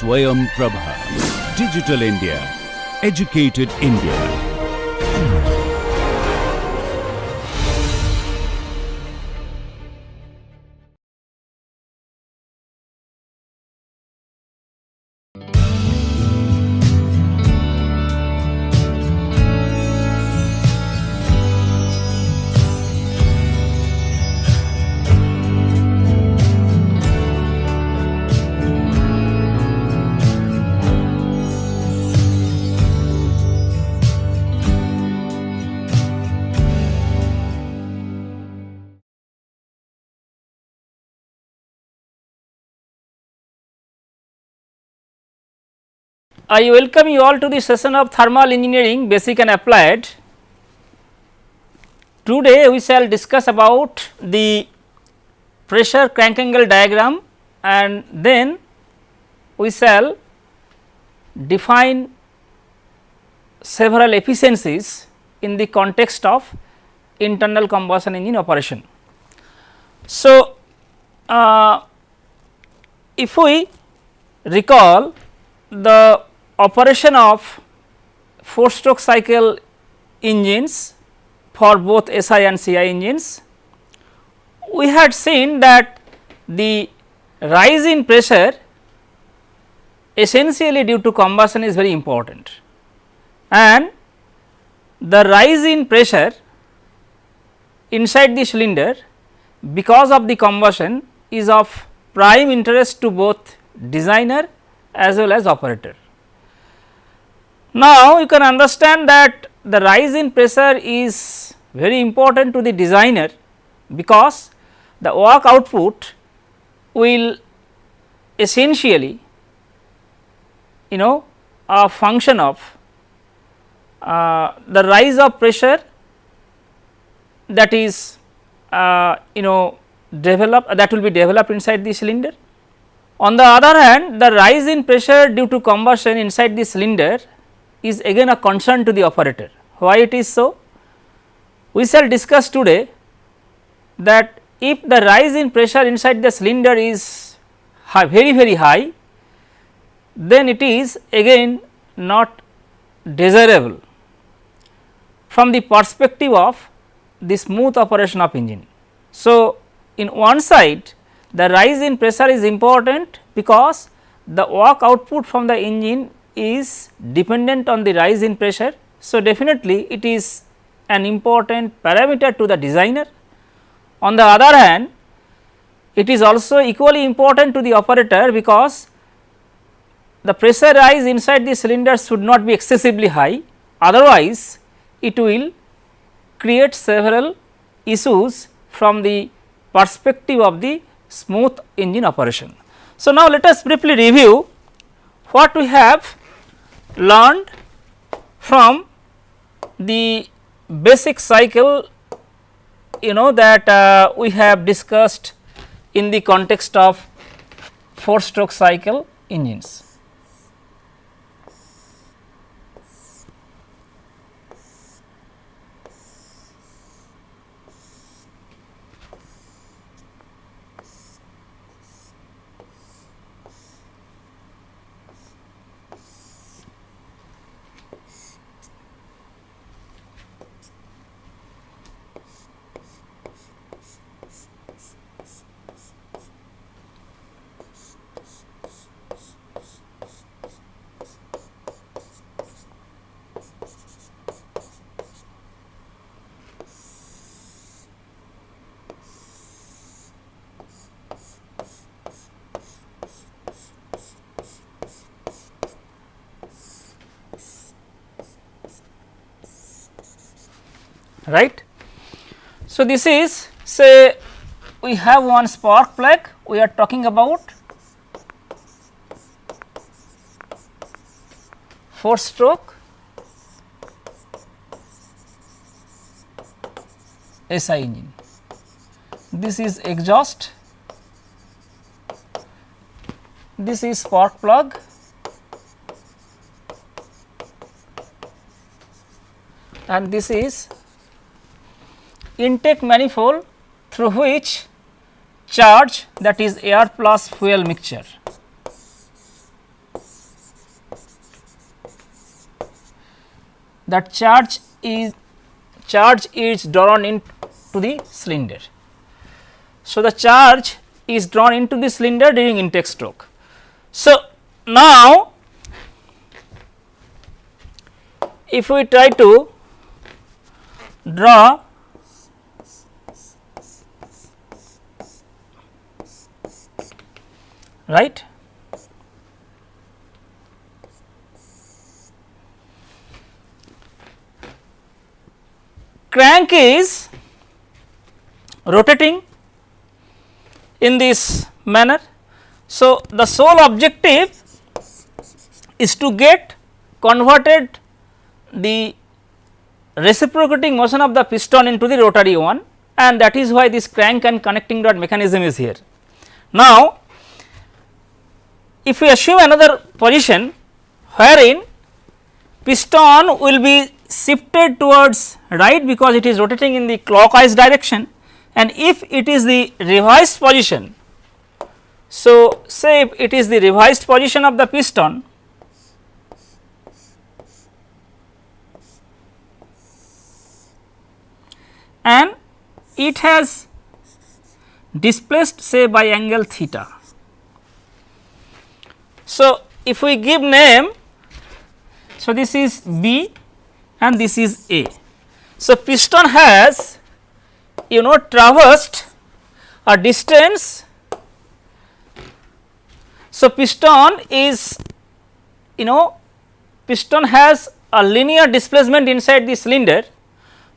SwayamPrabha. Digital India. Educated India. I welcome you all to the session of thermal engineering basic and applied. Today we shall discuss about the pressure crank angle diagram, and then we shall define several efficiencies in the context of internal combustion engine operation. So, if we recall the operation of 4 stroke cycle engines for both SI and CI engines, we had seen that the rise in pressure essentially due to combustion is very important, and the rise in pressure inside the cylinder because of the combustion is of prime interest to both designer as well as operator. Now, you can understand that the rise in pressure is very important to the designer, because the work output will essentially a function of the rise of pressure that is developed, that will be developed inside the cylinder. On the other hand, the rise in pressure due to combustion inside the cylinder is again a concern to the operator. Why it is so? We shall discuss today that if the rise in pressure inside the cylinder is very high, then it is again not desirable from the perspective of the smooth operation of engine. So, in one side the rise in pressure is important because the work output from the engine is dependent on the rise in pressure. So, definitely it is an important parameter to the designer. On the other hand, it is also equally important to the operator, because the pressure rise inside the cylinder should not be excessively high, otherwise it will create several issues from the perspective of the smooth engine operation. So, now let us briefly review what we have learned from the basic cycle that we have discussed in the context of 4 stroke cycle engines. Right. So, this is, say we have one spark plug, we are talking about 4 stroke SI engine. This is exhaust, this is spark plug, and this is intake manifold through which charge, that is air plus fuel mixture, that charge is drawn into the cylinder. So, the charge is drawn into the cylinder during intake stroke. So, now if we try to draw right, crank is rotating in this manner. So, the sole objective is to get converted the reciprocating motion of the piston into the rotary one, and that is why this crank and connecting rod mechanism is here. Now, if we assume another position wherein piston will be shifted towards right because it is rotating in the clockwise direction, and if it is the revised position, so say if it is the revised position of the piston, and it has displaced say by angle theta. So, if we give name, so this is B and this is A. So, piston has traversed a distance. So, piston is piston has a linear displacement inside the cylinder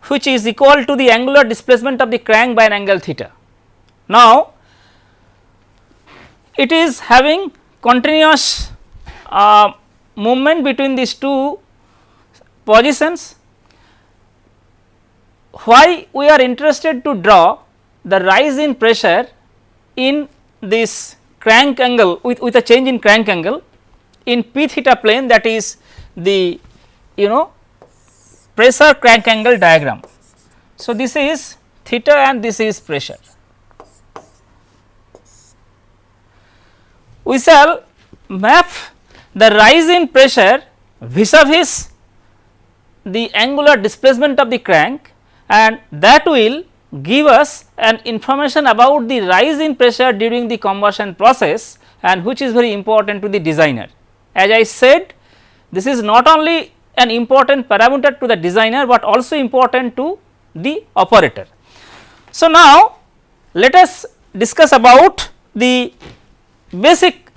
which is equal to the angular displacement of the crank by an angle theta. Now, it is having continuous movement between these two positions. Why we are interested to draw the rise in pressure in this crank angle with a change in crank angle in p theta plane, that is the pressure crank angle diagram. So, this is theta and this is pressure. We shall map the rise in pressure vis-a-vis the angular displacement of the crank, and that will give us an information about the rise in pressure during the combustion process, and which is very important to the designer. As I said, this is not only an important parameter to the designer, but also important to the operator. So, now let us discuss about the basic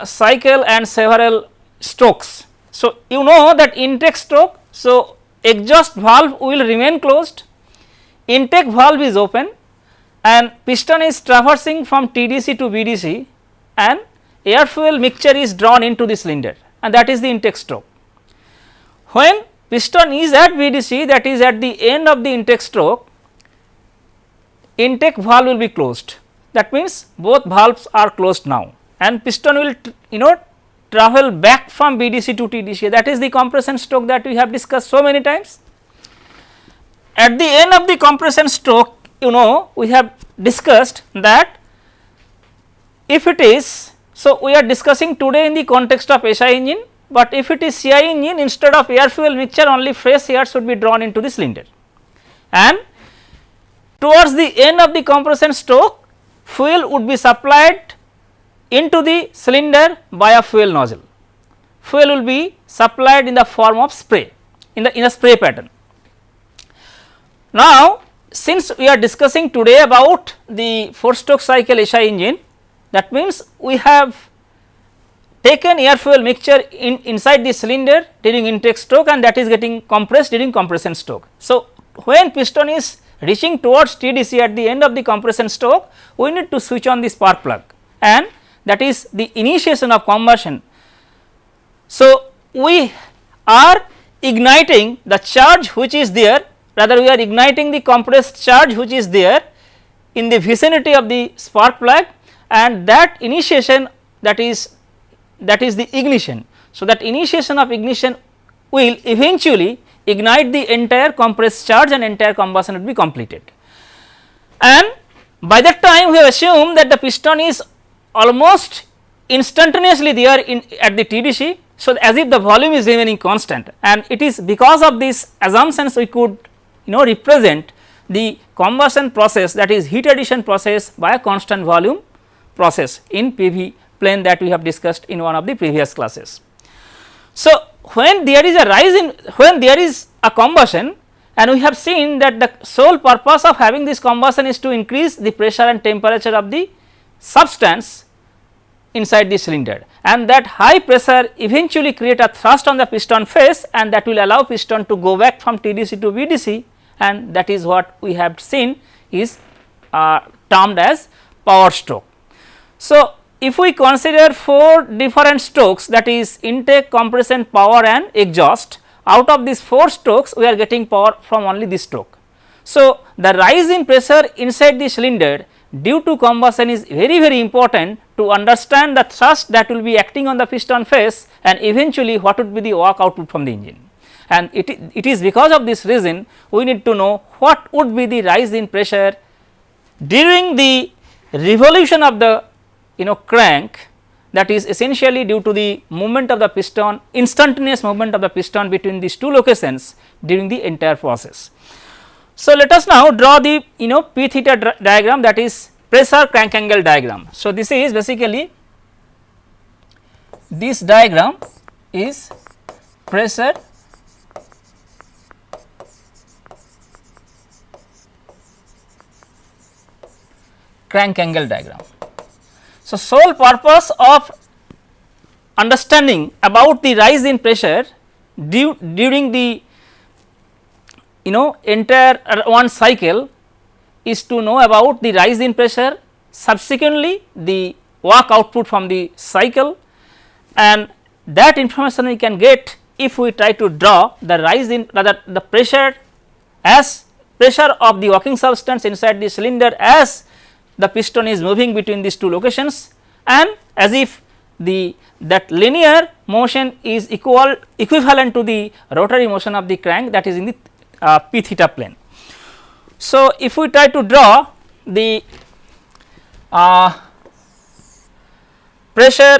cycle and several strokes. So, you know that intake stroke, so exhaust valve will remain closed, intake valve is open and piston is traversing from TDC to BDC and air fuel mixture is drawn into the cylinder, and that is the intake stroke. When piston is at BDC, that is at the end of the intake stroke, intake valve will be closed. That means both valves are closed now, and piston will travel back from BDC to TDC. That is the compression stroke that we have discussed so many times. At the end of the compression stroke, we have discussed that if it is, so we are discussing today in the context of SI engine, but if it is CI engine, instead of air fuel mixture, only fresh air should be drawn into the cylinder, and towards the end of the compression stroke, fuel would be supplied into the cylinder by a fuel nozzle. Fuel will be supplied in the form of spray in a spray pattern. Now, since we are discussing today about the 4-stroke cycle SI engine, that means we have taken air fuel mixture inside the cylinder during intake stroke, and that is getting compressed during compression stroke. So, when piston is reaching towards TDC at the end of the compression stroke, we need to switch on the spark plug, and that is the initiation of combustion. So, we are igniting the charge which is there, rather we are igniting the compressed charge which is there in the vicinity of the spark plug, and that initiation, that is the ignition. So, that initiation of ignition will eventually ignite the entire compressed charge and entire combustion will be completed. And by that time we have assumed that the piston is almost instantaneously there at the TDC, So, as if the volume is remaining constant, and it is because of these assumptions we could represent the combustion process, that is heat addition process, by a constant volume process in PV plane that we have discussed in one of the previous classes. So, when there is a rise in, when there is a combustion, and we have seen that the sole purpose of having this combustion is to increase the pressure and temperature of the substance inside the cylinder, and that high pressure eventually create a thrust on the piston face, and that will allow piston to go back from TDC to BDC, and that is what we have seen is termed as power stroke. So, if we consider 4 different strokes, that is intake, compression, power and exhaust, out of these 4 strokes we are getting power from only this stroke. So, the rise in pressure inside the cylinder due to combustion is very important to understand the thrust that will be acting on the piston face, and eventually what would be the work output from the engine. And it is because of this reason we need to know what would be the rise in pressure during the revolution of the crank, that is essentially due to the movement of the piston, instantaneous movement of the piston between these 2 locations during the entire process. So, let us now draw the P theta diagram, that is pressure crank angle diagram. So, this is basically, this diagram is pressure crank angle diagram. So, sole purpose of understanding about the rise in pressure during the entire one cycle is to know about the rise in pressure, subsequently the work output from the cycle, and that information we can get if we try to draw the rise in, rather the pressure as pressure of the working substance inside the cylinder as the piston is moving between these 2 locations, and as if that linear motion is equivalent to the rotary motion of the crank, that is in the P theta plane. So, if we try to draw the pressure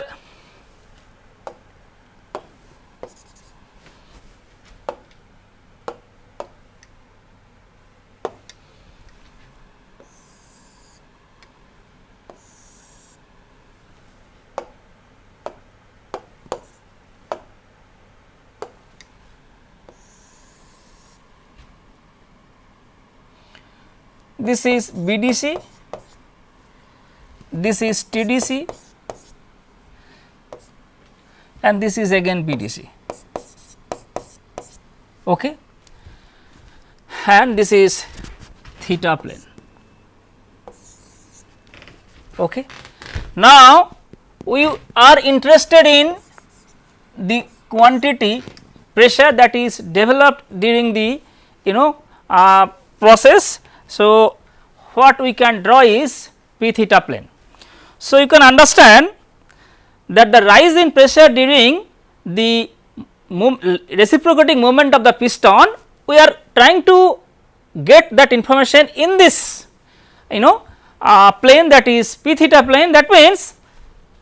this is BDC, this is TDC, and this is again BDC, okay, and this is theta plane. Okay. Now, we are interested in the quantity pressure that is developed during the process. So, what we can draw is P theta plane. So, you can understand that the rise in pressure during the reciprocating movement of the piston, we are trying to get that information in this plane, that is P theta plane. That means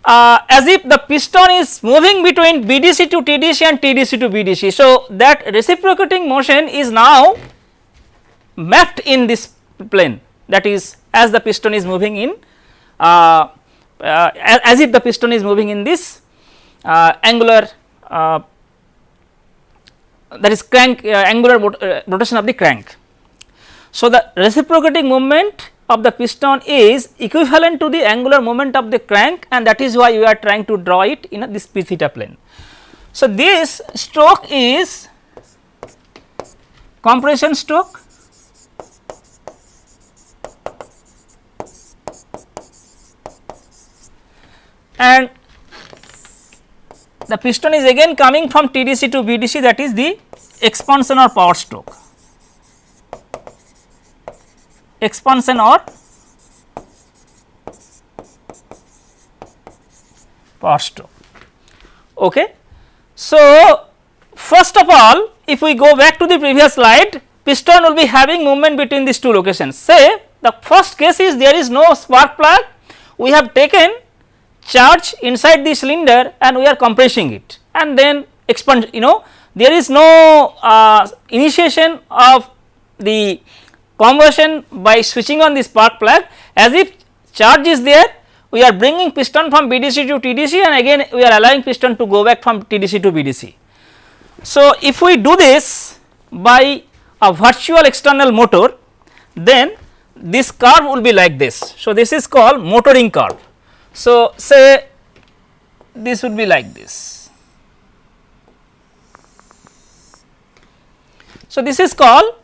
as if the piston is moving between BDC to TDC and TDC to BDC. So, that reciprocating motion is now mapped in this plane, that is as the piston is moving in as if the piston is moving in this angular that is crank angular rotation of the crank. So, the reciprocating movement of the piston is equivalent to the angular moment of the crank, and that is why we are trying to draw it in this P theta plane. So, this stroke is compression stroke, and the piston is again coming from TDC to BDC, that is the expansion or power stroke, expansion or power stroke. Okay. So, first of all, if we go back to the previous slide, piston will be having movement between these 2 locations. Say the first case is there is no spark plug, we have taken charge inside the cylinder and we are compressing it, and then expand, there is no initiation of the conversion by switching on the spark plug. As if charge is there, we are bringing piston from BDC to TDC, and again we are allowing piston to go back from TDC to BDC. So, if we do this by a virtual external motor, then this curve will be like this. So, this is called motoring curve. So, say this would be like this. So, this is called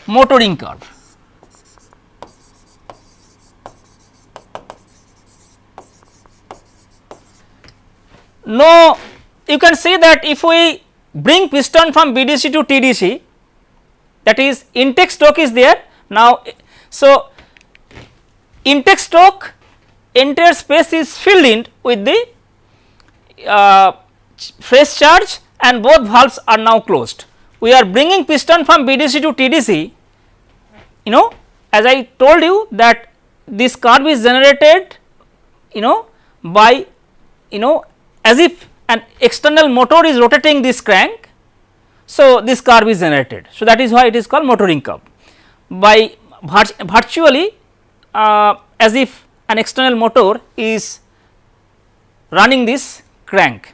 motoring curve. Now, you can see that if we bring piston from BDC to TDC, that is intake stroke is there. Now, so intake stroke entire space is filled in with the fresh charge, and both valves are now closed. We are bringing piston from BDC to TDC, as I told you that this curve is generated by as if an external motor is rotating this crank. So, this curve is generated. So, that is why it is called motoring curve, by virtually as if an external motor is running this crank.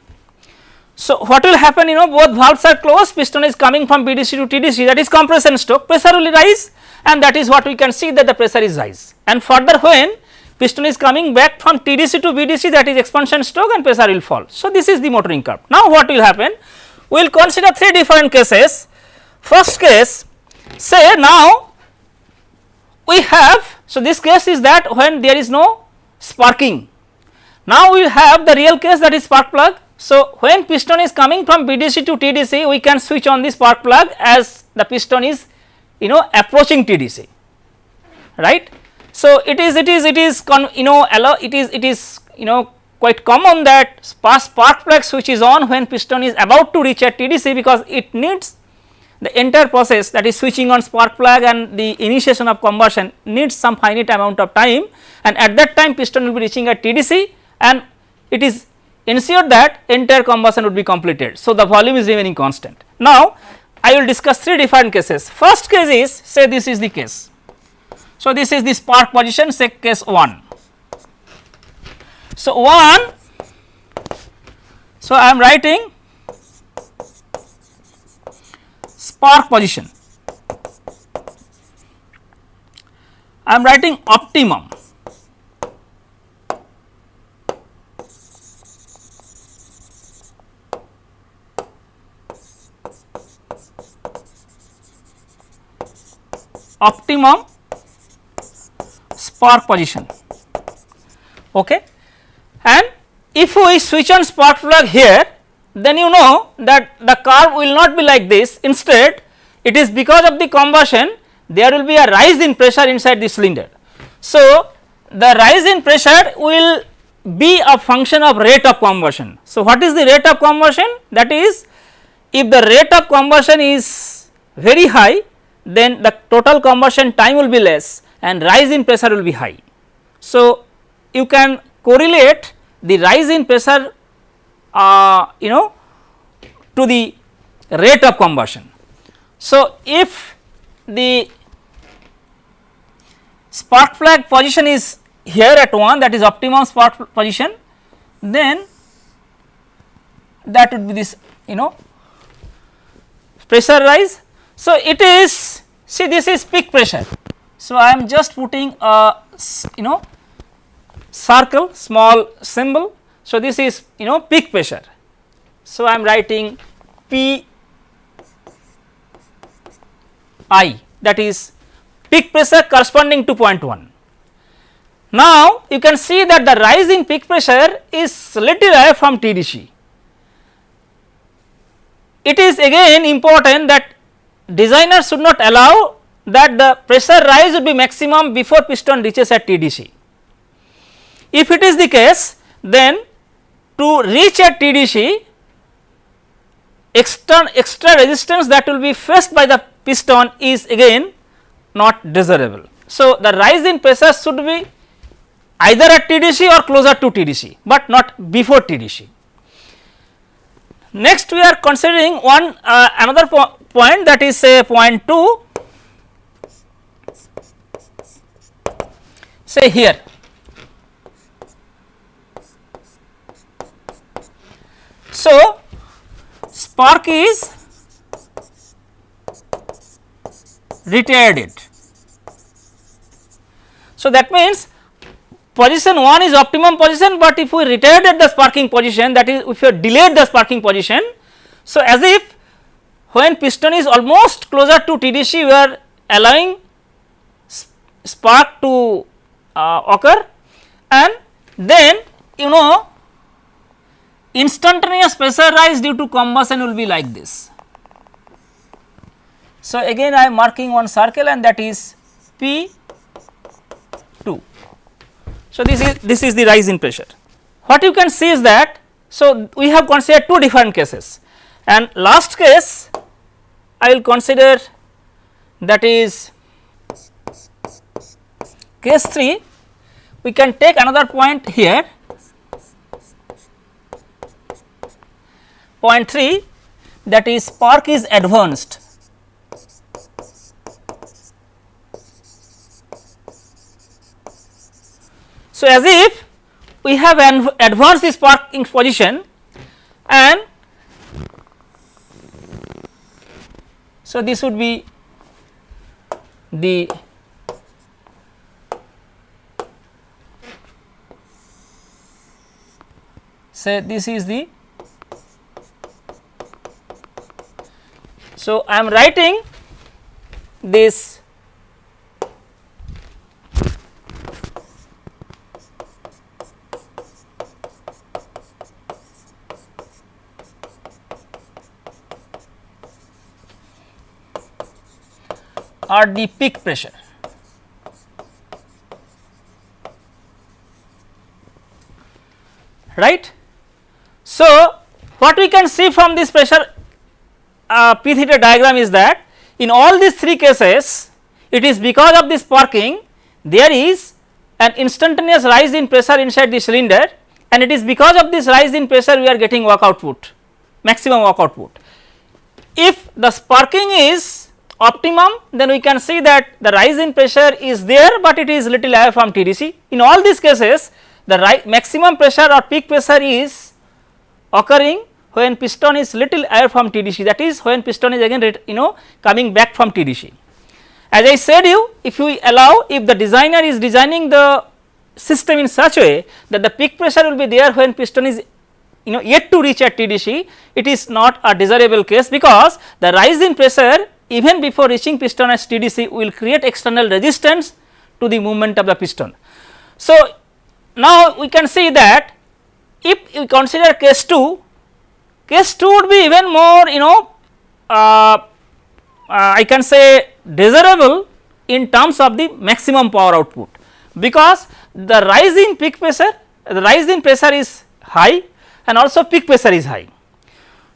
So, what will happen, both valves are closed, piston is coming from BDC to TDC, that is compression stroke, pressure will rise, and that is what we can see that the pressure is rise, and further when piston is coming back from TDC to BDC, that is expansion stroke, and pressure will fall. So, this is the motoring curve. Now, what will happen? We will consider 3 different cases. First case, say now we have, so this case is that when there is no sparking. Now, we have the real case, that is spark plug. So, when piston is coming from BDC to TDC, we can switch on the spark plug as the piston is approaching TDC, right. So, it is quite common that spark plug switch is on when piston is about to reach at TDC, because it needs the entire process, that is switching on spark plug and the initiation of combustion needs some finite amount of time, and at that time piston will be reaching at TDC, and it is ensured that entire combustion would be completed. So, the volume is remaining constant. Now, I will discuss 3 different cases. First case is, say this is the case. So, this is the spark position, say case 1. So, 1, so I am writing spark position, I am writing optimum, spark position, okay. And if we switch on spark plug here, then you know that the curve will not be like this, instead it is because of the combustion there will be a rise in pressure inside the cylinder. So, the rise in pressure will be a function of rate of combustion. So, what is the rate of combustion? That is, if the rate of combustion is very high, then the total combustion time will be less and rise in pressure will be high. So, you can correlate the rise in pressure to the rate of combustion. So, if the spark plug position is here at 1, that is optimum spark position, then that would be this pressure rise. So, it is, see this is peak pressure. So, I am just putting a circle, small symbol. So, this is peak pressure. So, I am writing P I, that is peak pressure corresponding to 0.1. Now, you can see that the rise in peak pressure is little away from TDC. It is again important that designer should not allow that the pressure rise would be maximum before piston reaches at TDC. If it is the case, then to reach at TDC, extra resistance that will be faced by the piston is again not desirable. So, the rise in pressure should be either at TDC or closer to TDC, but not before TDC. Next we are considering one another point, that is say point 2, say here. So, spark is retarded. So, that means position 1 is optimum position, but if we retarded the sparking position, that is if you delayed the sparking position. So, as if when piston is almost closer to TDC, we are allowing spark to occur, and then you know instantaneous pressure rise due to combustion will be like this. So, again I am marking one circle, and that is P 2. So, this is the rise in pressure. What you can see is that, so we have considered two different cases, and last case I will consider, that is case 3. We can take another point here, point 3, that is spark is advanced. So, as if we have advanced the sparking position, and so this would be the say this is the, so I am writing this or the peak pressure. Right. So, what we can see from this pressure P theta diagram is that in all these three cases, it is because of this sparking there is an instantaneous rise in pressure inside the cylinder, and it is because of this rise in pressure we are getting work output, maximum work output. If the sparking is optimum, then we can see that the rise in pressure is there, but it is little higher from TDC. In all these cases, the maximum pressure or peak pressure is occurring when piston is little higher from TDC, that is when piston is again coming back from TDC. As I said you, if we allow, if the designer is designing the system in such a way that the peak pressure will be there when piston is yet to reach at TDC, it is not a desirable case, because the rise in pressure even before reaching piston at TDC will create external resistance to the movement of the piston. So, now we can see that if we consider case 2, case 2 would be even more I can say desirable in terms of the maximum power output, because the rise in peak pressure, the rise in pressure is high and also peak pressure is high.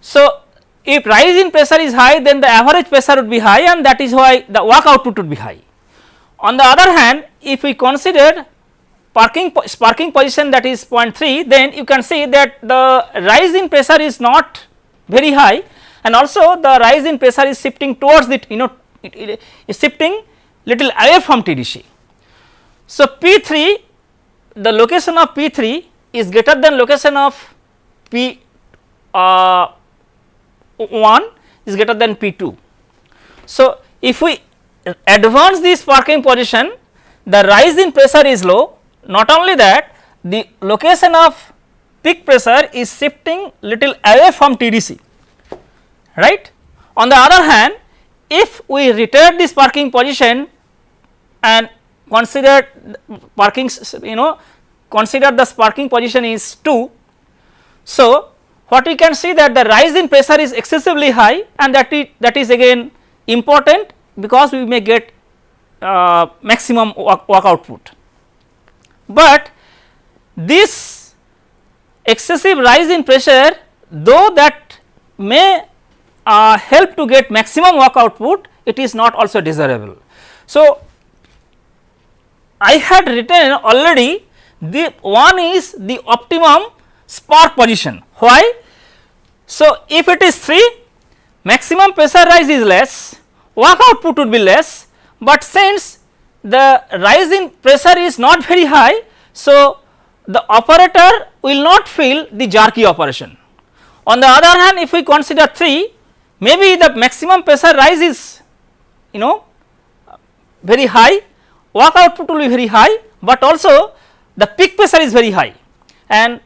So, if rise in pressure is high, then the average pressure would be high, and that is why the work output would be high. On the other hand, if we consider sparking position, that is point 3, then you can see that the rise in pressure is not very high, and also the rise in pressure is shifting towards it is shifting little away from TDC. So, P 3, the location of P 3 is greater than location of P 1 is greater than P 2. So, if we advance the sparking position, the rise in pressure is low. Not only that, the location of peak pressure is shifting little away from TDC, right. On the other hand, if we retard the sparking position and consider consider the sparking position is 2. So, what we can see that the rise in pressure is excessively high, and that is again important, because we may get maximum work output. But this excessive rise in pressure, though that may help to get maximum work output, it is not also desirable. So, I had written already the one is the optimum spark position. Why? So, if it is 3, maximum pressure rise is less, work output would be less, but since the rise in pressure is not very high, so the operator will not feel the jerky operation. On the other hand, if we consider 3, maybe the maximum pressure rise is very high, work output will be very high, but also the peak pressure is very high and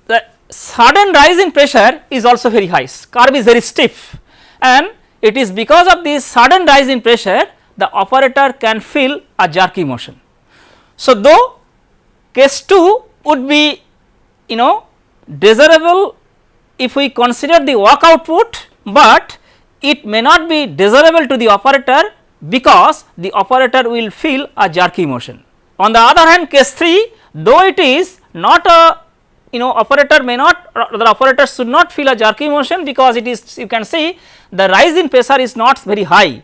the sudden rise in pressure is also very high, curve is very stiff, and it is because of this sudden rise in pressure the operator can feel a jerky motion. So, though case 2 would be desirable if we consider the work output, but it may not be desirable to the operator because the operator will feel a jerky motion. On the other hand, case 3, though it is not a operator may not, the operator should not feel a jerky motion because it is, you can see the rise in pressure is not very high,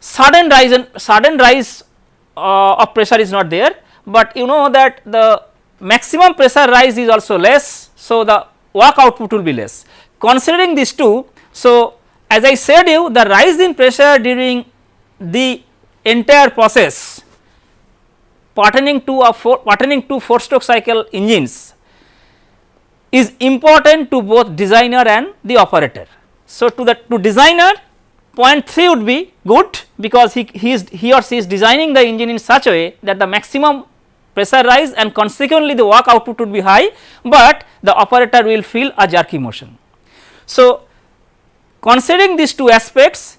sudden rise of pressure is not there, but that the maximum pressure rise is also less, so the work output will be less. Considering these two, so as I said you, the rise in pressure during the entire process pertaining to 4 stroke cycle engines is important to both designer and the operator. So, to designer, point 3 would be good because he or she is designing the engine in such a way that the maximum pressure rise and consequently the work output would be high, but the operator will feel a jerky motion. So, considering these two aspects,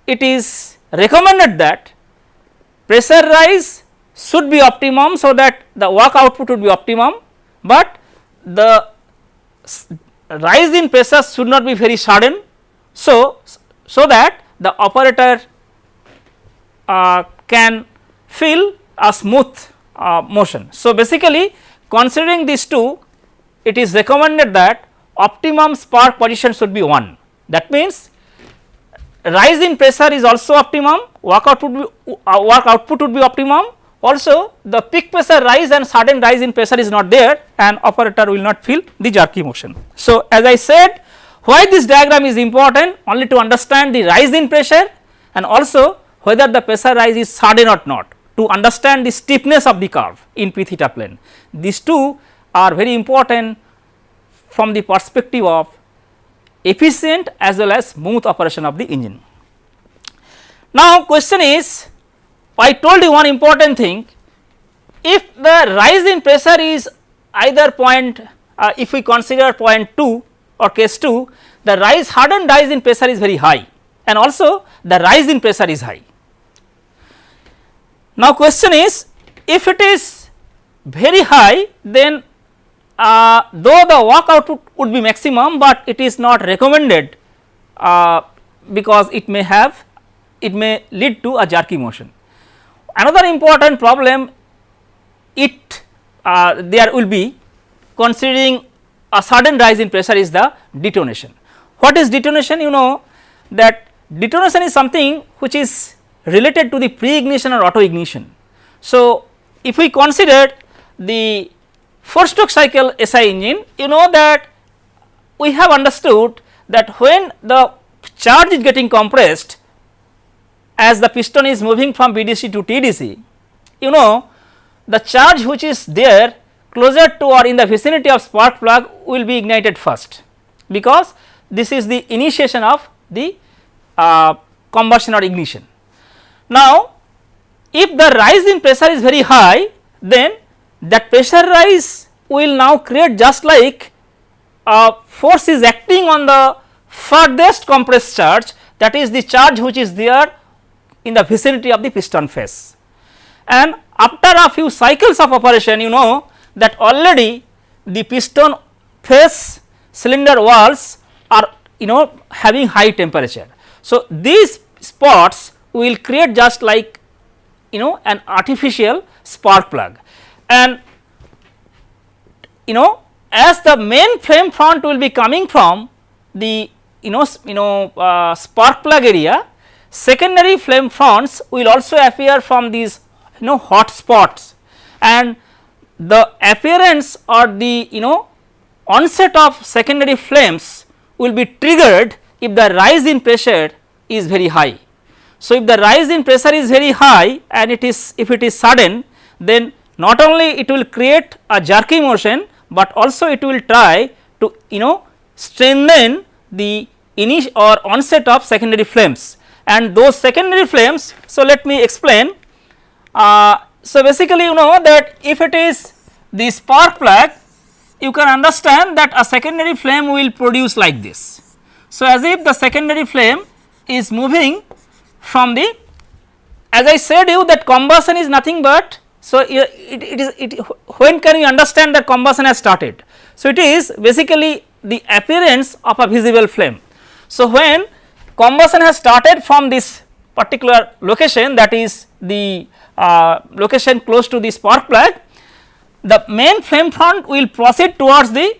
it is recommended that pressure rise should be optimum, so that the work output would be optimum, but the rise in pressure should not be very sudden. So that the operator can feel a smooth motion. So, basically considering these two, it is recommended that optimum spark position should be 1. That means rise in pressure is also optimum, work output would be optimum, also the peak pressure rise and sudden rise in pressure is not there and operator will not feel the jerky motion. So, as I said, why this diagram is important? Only to understand the rise in pressure and also whether the pressure rise is sudden or not, to understand the stiffness of the curve in P theta plane. These two are very important from the perspective of efficient as well as smooth operation of the engine. Now, question is, I told you one important thing, if the rise in pressure is either if we consider point 2 or case 2, the sudden rise in pressure is very high and also the rise in pressure is high. Now, question is, if it is very high, then though the work output would be maximum, but it is not recommended because it may lead to a jerky motion. Another important problem there will be considering a sudden rise in pressure is the detonation. What is detonation? You know that detonation is something which is related to the pre-ignition or auto ignition. So, if we consider the 4 stroke cycle SI engine, you know that we have understood that when the charge is getting compressed as the piston is moving from BDC to TDC, you know the charge which is there closer to or in the vicinity of spark plug will be ignited first, because this is the initiation of the combustion or ignition. Now, if the rise in pressure is very high, then that pressure rise will now create just like force is acting on the furthest compressed charge, that is the charge which is there in the vicinity of the piston face. And after a few cycles of operation, you know that already the piston face cylinder walls are having high temperature. So, these spots will create just like an artificial spark plug, and as the main flame front will be coming from the spark plug area, secondary flame fronts will also appear from these hot spots, and the appearance or the onset of secondary flames will be triggered if the rise in pressure is very high. So, if the rise in pressure is very high and if it is sudden, then not only it will create a jerky motion, but also it will try to strengthen the onset of secondary flames, and those secondary flames. So, let me explain. So, basically you know that if it is the spark plug, you can understand that a secondary flame will produce like this. So, as if the secondary flame is moving from the, as I said you that combustion is nothing but, so when can you understand that combustion has started? So, it is basically the appearance of a visible flame. So, when combustion has started from this particular location, that is the location close to the spark plug, the main flame front will proceed towards the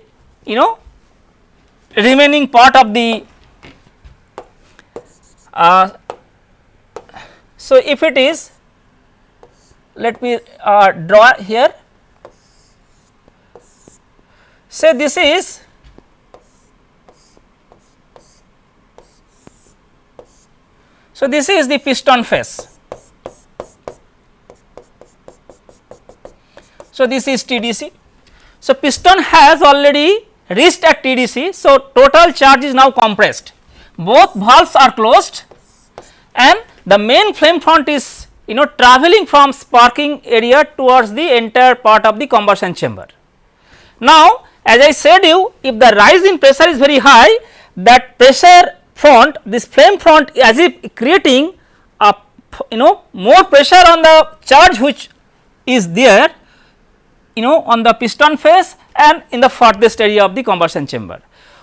remaining part of the so, if it is, let me draw here, say this is so this is the piston face. So, this is TDC. So, piston has already reached at TDC. So, total charge is now compressed, both valves are closed and the main flame front is travelling from sparking area towards the entire part of the combustion chamber. Now, as I said you, if the rise in pressure is very high, that pressure front, this flame front, as if creating a more pressure on the charge which is there on the piston face and in the farthest area of the combustion chamber.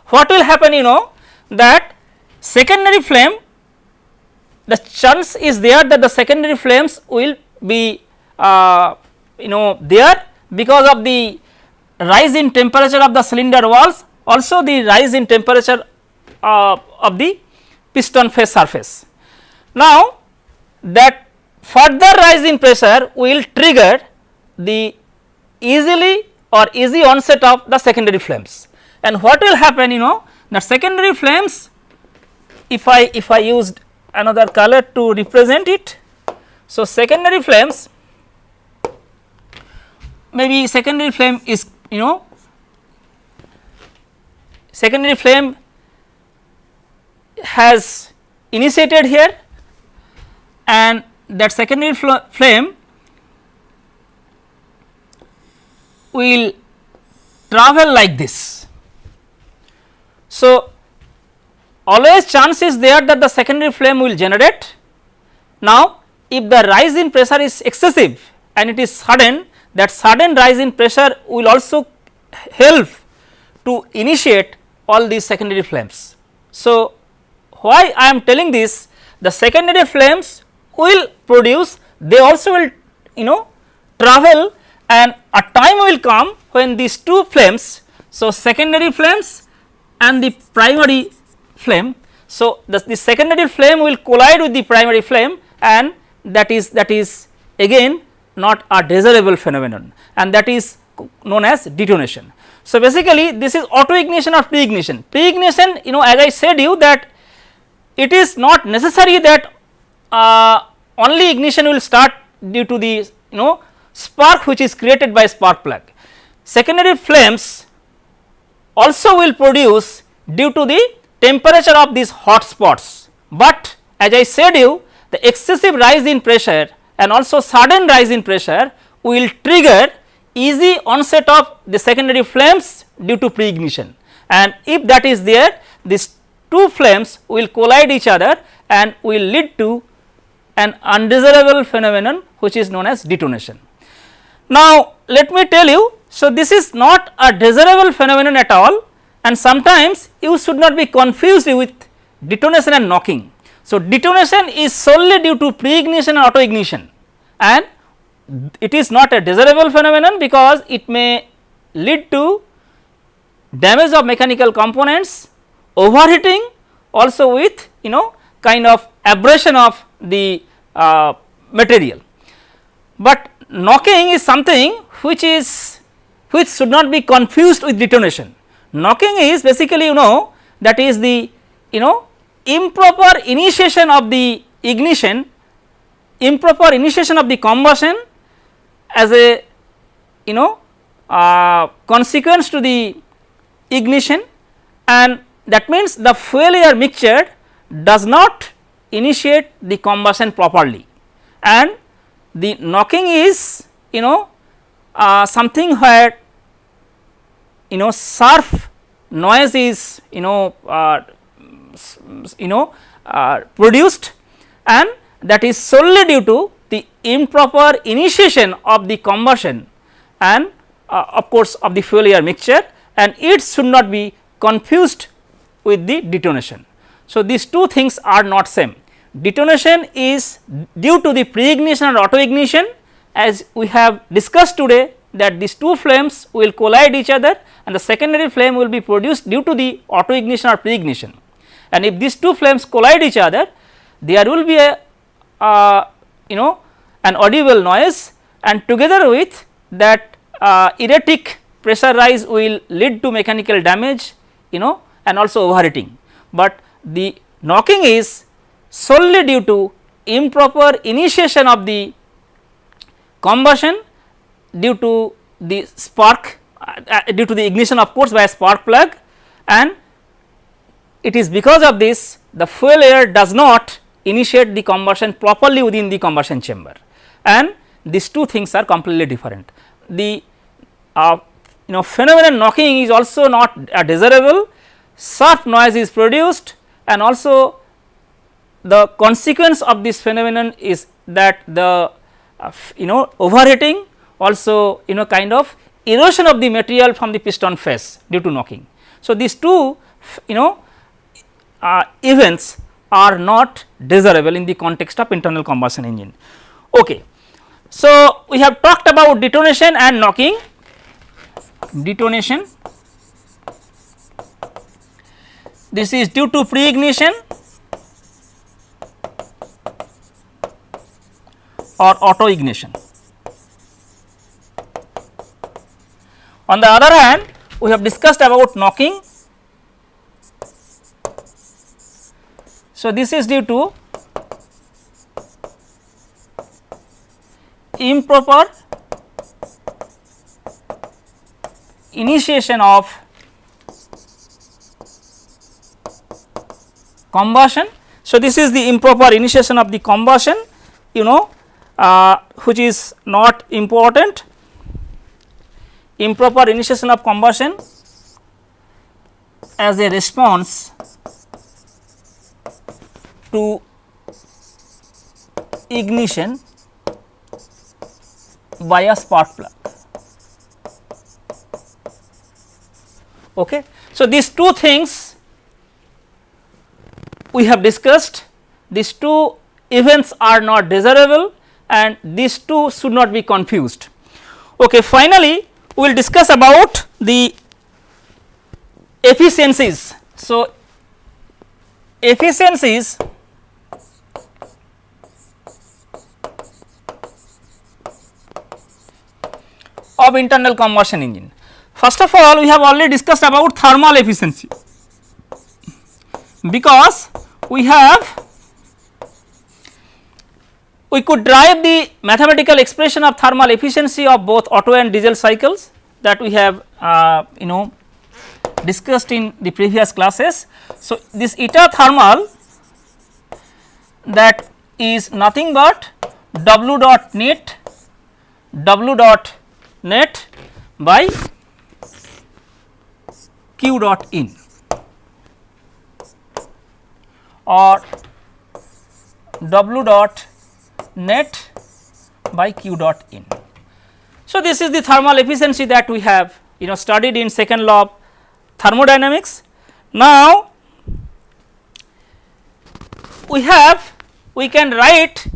What will happen that secondary flame, the chance is there that the secondary flames will be there because of the rise in temperature of the cylinder walls, also the rise in temperature of the piston face surface. Now, that further rise in pressure will trigger the easy onset of the secondary flames, and what will happen the secondary flames, if I used another color to represent it. So, secondary flames, maybe secondary flame is secondary flame has initiated here, and that secondary flame will travel like this. So, always chance is there that the secondary flame will generate. Now, if the rise in pressure is excessive and it is sudden, that sudden rise in pressure will also help to initiate all these secondary flames. So, why I am telling this, the secondary flames will produce, they also will travel, and a time will come when these two flames, so secondary flames and the primary flame. So, the secondary flame will collide with the primary flame, and that is again not a desirable phenomenon, and that is known as detonation. So, basically this is auto ignition or pre ignition. Pre ignition, as I said you that it is not necessary that only ignition will start due to the spark which is created by spark plug. Secondary flames also will produce due to the temperature of these hot spots, but as I said you, the excessive rise in pressure and also sudden rise in pressure will trigger easy onset of the secondary flames due to pre ignition, and if that is there, these two flames will collide each other and will lead to an undesirable phenomenon which is known as detonation. Now, let me tell you, so this is not a desirable phenomenon at all, and sometimes you should not be confused with detonation and knocking. So, detonation is solely due to pre ignition and auto ignition, and it is not a desirable phenomenon because it may lead to damage of mechanical components, overheating, also with kind of abrasion of the material. But knocking is something which should not be confused with detonation. Knocking is basically that is the improper initiation of the ignition, improper initiation of the combustion as a consequence to the ignition, and that means the fuel air mixture does not initiate the combustion properly, and the knocking is something where sharp noise is produced, and that is solely due to the improper initiation of the combustion and of course of the fuel air mixture, and it should not be confused with the detonation. So, these two things are not same. Detonation is due to the pre-ignition and auto ignition, as we have discussed today, that these two flames will collide each other and the secondary flame will be produced due to the auto ignition or pre-ignition, and if these two flames collide each other, there will be a an audible noise, and together with that erratic pressure rise will lead to mechanical damage and also overheating, but the knocking is solely due to improper initiation of the combustion due to the spark due to the ignition of course by a spark plug, and it is because of this the fuel air does not initiate the combustion properly within the combustion chamber, and these two things are completely different. The phenomenon knocking is also not desirable, sharp noise is produced, and also the consequence of this phenomenon is that the overheating, also kind of erosion of the material from the piston face due to knocking. So, these two events are not desirable in the context of internal combustion engine. Okay. So, we have talked about detonation and knocking. Detonation, this is due to pre-ignition or auto ignition. On the other hand, we have discussed about knocking. So, this is due to improper initiation of combustion. So, this is the improper initiation of the combustion which is not important. Improper initiation of combustion as a response to ignition by a spark plug. Okay. So, these two things we have discussed, these two events are not desirable and these two should not be confused. Okay. Finally, we will discuss about the efficiencies. So, efficiencies of internal combustion engine. First of all, we have already discussed about thermal efficiency, because we could derive the mathematical expression of thermal efficiency of both Otto and diesel cycles that we have discussed in the previous classes. So, this eta thermal, that is nothing but W dot net by Q dot in or W dot net by Q dot in. So, this is the thermal efficiency that we have studied in second law of thermodynamics. Now, we can write.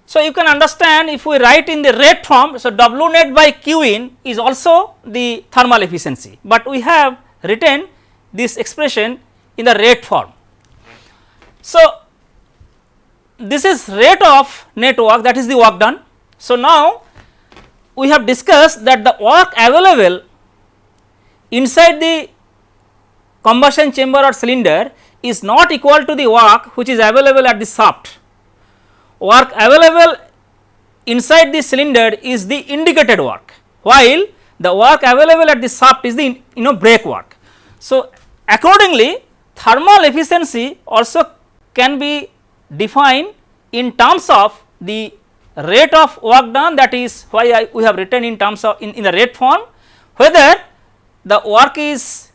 So, you can understand if we write in the rate form. So, W net by Q in is also the thermal efficiency, but we have written this expression in the rate form. So, this is rate of net work, that is the work done. So, now we have discussed that the work available inside the combustion chamber or cylinder is not equal to the work which is available at the shaft. Work available inside the cylinder is the indicated work, while the work available at the shaft is the brake work. So, accordingly thermal efficiency also can be defined in terms of the rate of work done, that is why we have written in terms of in the rate form, whether the work is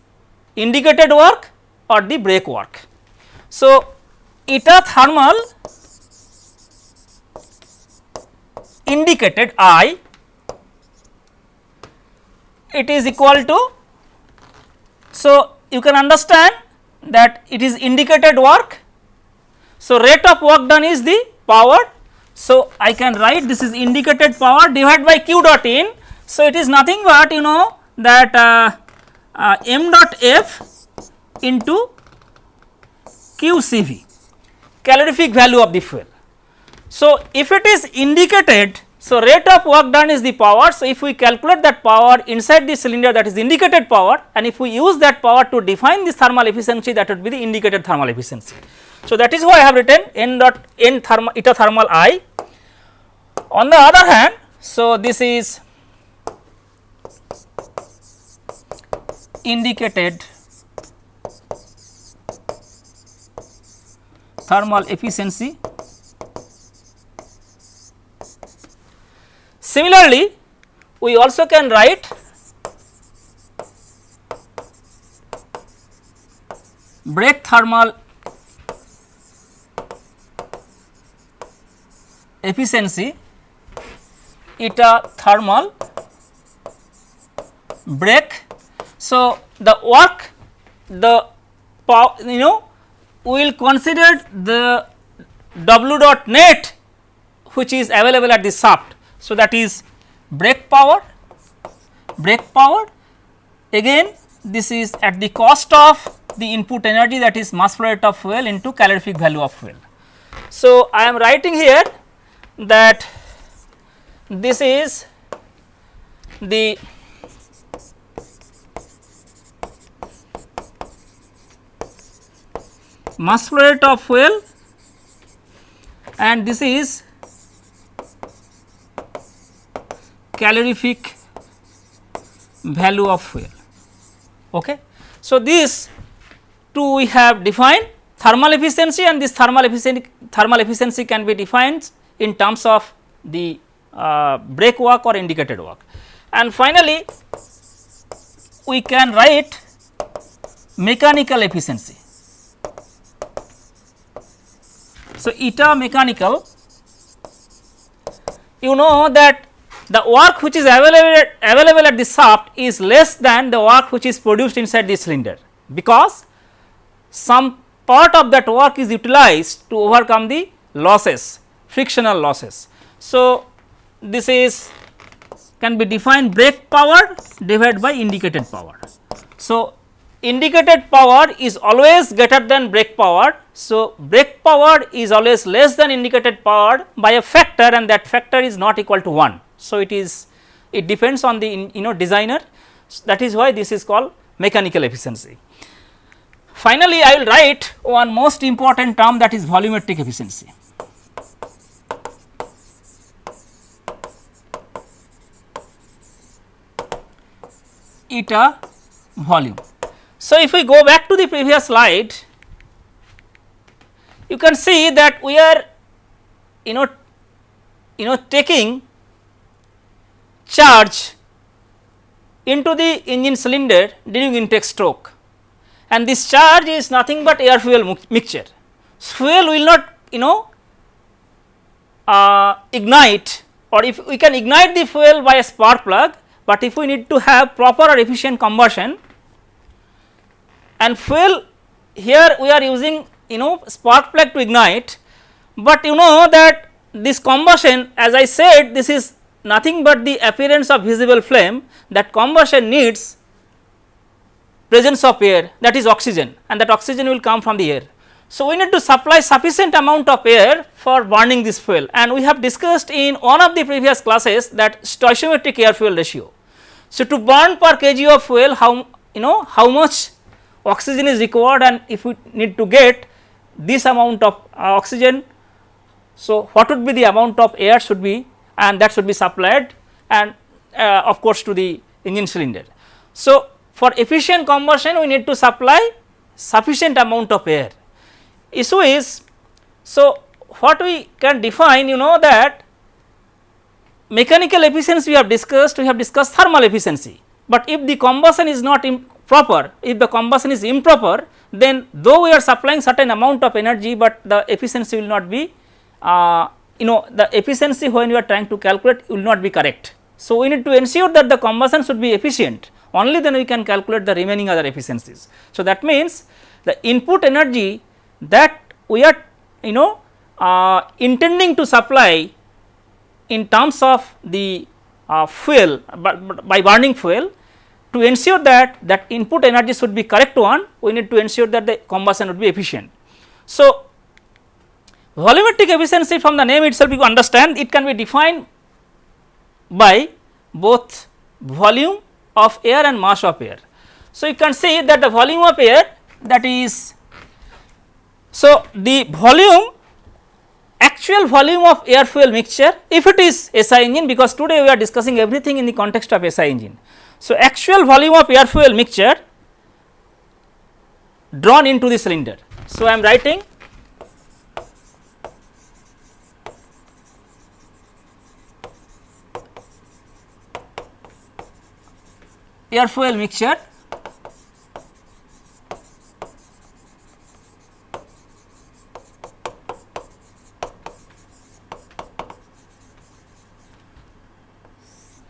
indicated work or the brake work. So, eta thermal indicated I, it is equal to, so you can understand that it is indicated work. So, rate of work done is the power. So, I can write this is indicated power divided by Q dot in. So, it is nothing but that m dot f into QCV, calorific value of the fuel. So, if it is indicated, so rate of work done is the power. So, if we calculate that power inside the cylinder, that is indicated power, and if we use that power to define this thermal efficiency, that would be the indicated thermal efficiency. So, that is why I have written n dot n thermal eta thermal I. On the other hand, so this is indicated thermal efficiency. Similarly, we also can write brake thermal efficiency eta thermal brake. So, the work, the we will consider the W dot net which is available at the shaft. So, that is brake power, again this is at the cost of the input energy, that is mass flow rate of fuel into calorific value of fuel. So, I am writing here that this is the mass flow rate of fuel and this is calorific value of fuel. Okay. So, this two we have defined thermal efficiency, and this thermal efficiency can be defined in terms of the brake work or indicated work. And finally, we can write mechanical efficiency. So, eta mechanical, you know that the work which is available at the shaft is less than the work which is produced inside the cylinder, because some part of that work is utilized to overcome the losses, frictional losses. So, this is can be defined brake power divided by indicated power. So, indicated power is always greater than brake power. So, brake power is always less than indicated power by a factor, and that factor is not equal to 1. So, it depends on the designer. So, that is why this is called mechanical efficiency. Finally, I will write one most important term, that is volumetric efficiency. Eta volume. So, if we go back to the previous slide, you can see that we are taking charge into the engine cylinder during intake stroke, and this charge is nothing but air fuel mixture. Fuel will not ignite, or if we can ignite the fuel by a spark plug, but if we need to have proper or efficient combustion, and fuel here we are using spark plug to ignite, but that this combustion, as I said, this is nothing but the appearance of visible flame. That combustion needs presence of air, that is oxygen, and that oxygen will come from the air. So, we need to supply sufficient amount of air for burning this fuel, and we have discussed in one of the previous classes that stoichiometric air fuel ratio. So, to burn per kg of fuel, how much oxygen is required and if we need to get this amount of oxygen, so what would be the amount of air should be, and that should be supplied, and of course to the engine cylinder. So, for efficient combustion we need to supply sufficient amount of air. Issue is, so what we can define, you know that mechanical efficiency we have discussed thermal efficiency, but if the combustion is not proper, if the combustion is improper, then though we are supplying certain amount of energy, but the efficiency will not be the efficiency when you are trying to calculate will not be correct. So, we need to ensure that the combustion should be efficient, only then we can calculate the remaining other efficiencies. So, that means the input energy that we are intending to supply in terms of the fuel by burning fuel, to ensure that input energy should be correct one, we need to ensure that the combustion would be efficient. So, volumetric efficiency from the name itself you understand it can be defined by both volume of air and mass of air. So, you can see that the volume of air, that is, so the volume, actual volume of air fuel mixture, if it is SI engine, because today we are discussing everything in the context of SI engine. So, actual volume of air fuel mixture drawn into the cylinder. So, I am writing air fuel mixture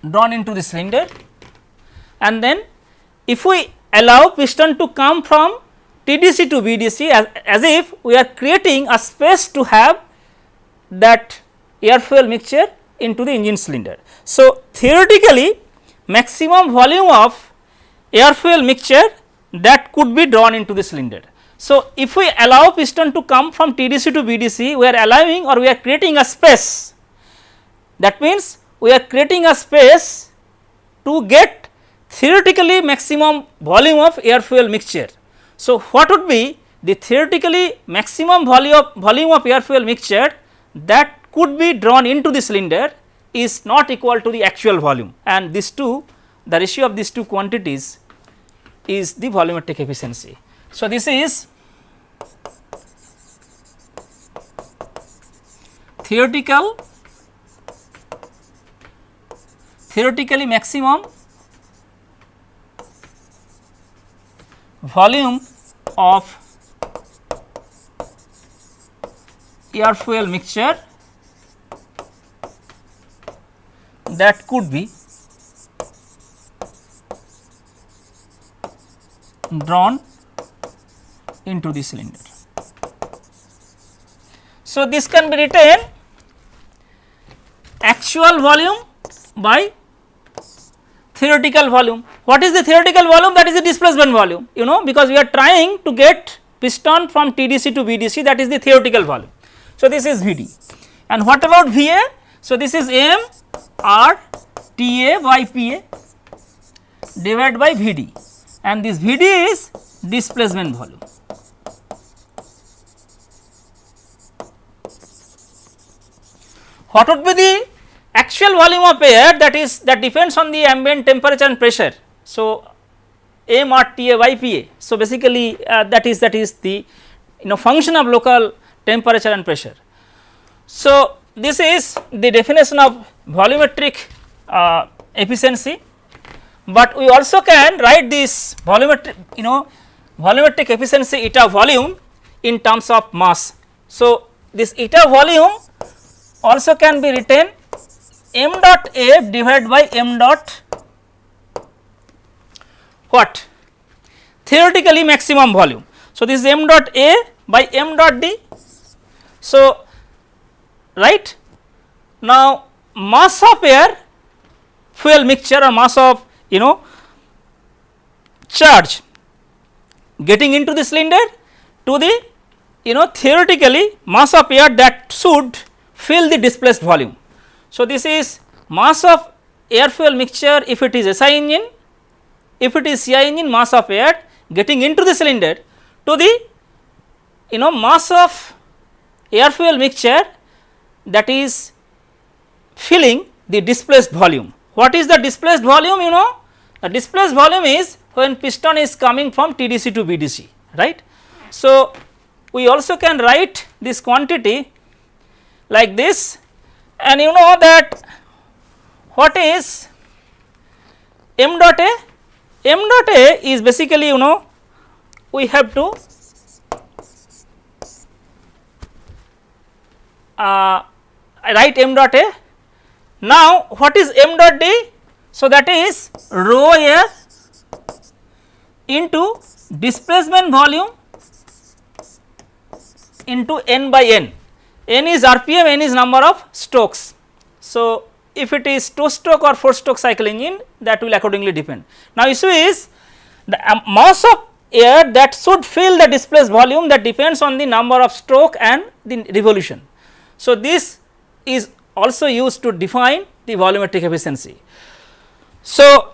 drawn into the cylinder, and then if we allow piston to come from TDC to BDC as if we are creating a space to have that air fuel mixture into the engine cylinder. So, theoretically maximum volume of air fuel mixture that could be drawn into the cylinder. So, if we allow piston to come from TDC to BDC, we are allowing or we are creating a space, that means we are creating a space to get theoretically maximum volume of air fuel mixture. So, what would be the theoretically maximum volume of air fuel mixture that could be drawn into the cylinder is not equal to the actual volume, and these two, the ratio of these two quantities is the volumetric efficiency. So, this is theoretically maximum volume of air fuel mixture that could be drawn into the cylinder. So, this can be written actual volume by theoretical volume. What is the theoretical volume? That is the displacement volume, because we are trying to get piston from TDC to BDC, that is the theoretical volume. So, this is Vd, and what about Va? So, this is m r Ta by Pa divided by Vd, and this Vd is displacement volume. What would be the actual volume of air, that depends on the ambient temperature and pressure? So, m r Ta by Pa. So, basically that is the function of local temperature and pressure. So, this is the definition of volumetric efficiency, but we also can write this volumetric efficiency eta volume in terms of mass. So, this eta volume also can be written m dot A divided by m dot what? Theoretically maximum volume. So, this is m dot A by m dot D. So, right now mass of air fuel mixture or mass of charge getting into the cylinder to the theoretically mass of air that should fill the displaced volume. So, this is mass of air fuel mixture if it is SI engine, if it is CI engine mass of air, getting into the cylinder to the mass of air fuel mixture that is filling the displaced volume. What is the displaced volume? The displaced volume is when piston is coming from TDC to BDC, right. So, we also can write this quantity like this, and you know that what is m dot a? M dot a is basically we have to write m dot a. Now, what is m dot d? So, that is rho a into displacement volume into n by n. N is RPM, n is number of strokes. So, if it is 2 stroke or 4 stroke cycle engine, that will accordingly depend. Now, issue is the mass of air that should fill the displaced volume, that depends on the number of stroke and the revolution. So, this is also used to define the volumetric efficiency. So,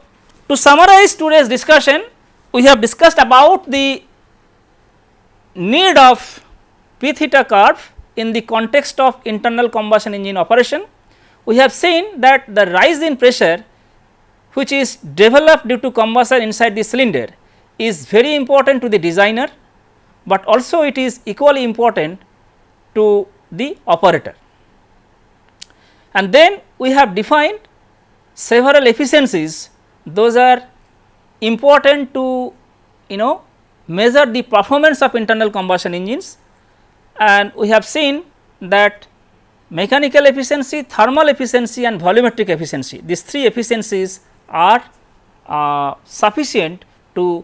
to summarize today's discussion, we have discussed about the need of P theta curve in the context of internal combustion engine operation. We have seen that the rise in pressure which is developed due to combustion inside the cylinder is very important to the designer, but also it is equally important to the operator. And then we have defined several efficiencies, those are important to measure the performance of internal combustion engines, and we have seen that mechanical efficiency, thermal efficiency and volumetric efficiency, these 3 efficiencies are sufficient to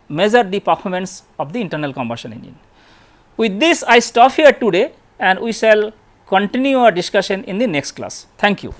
measure the performance of the internal combustion engine. With this I stop here today, and we shall continue our discussion in the next class. Thank you.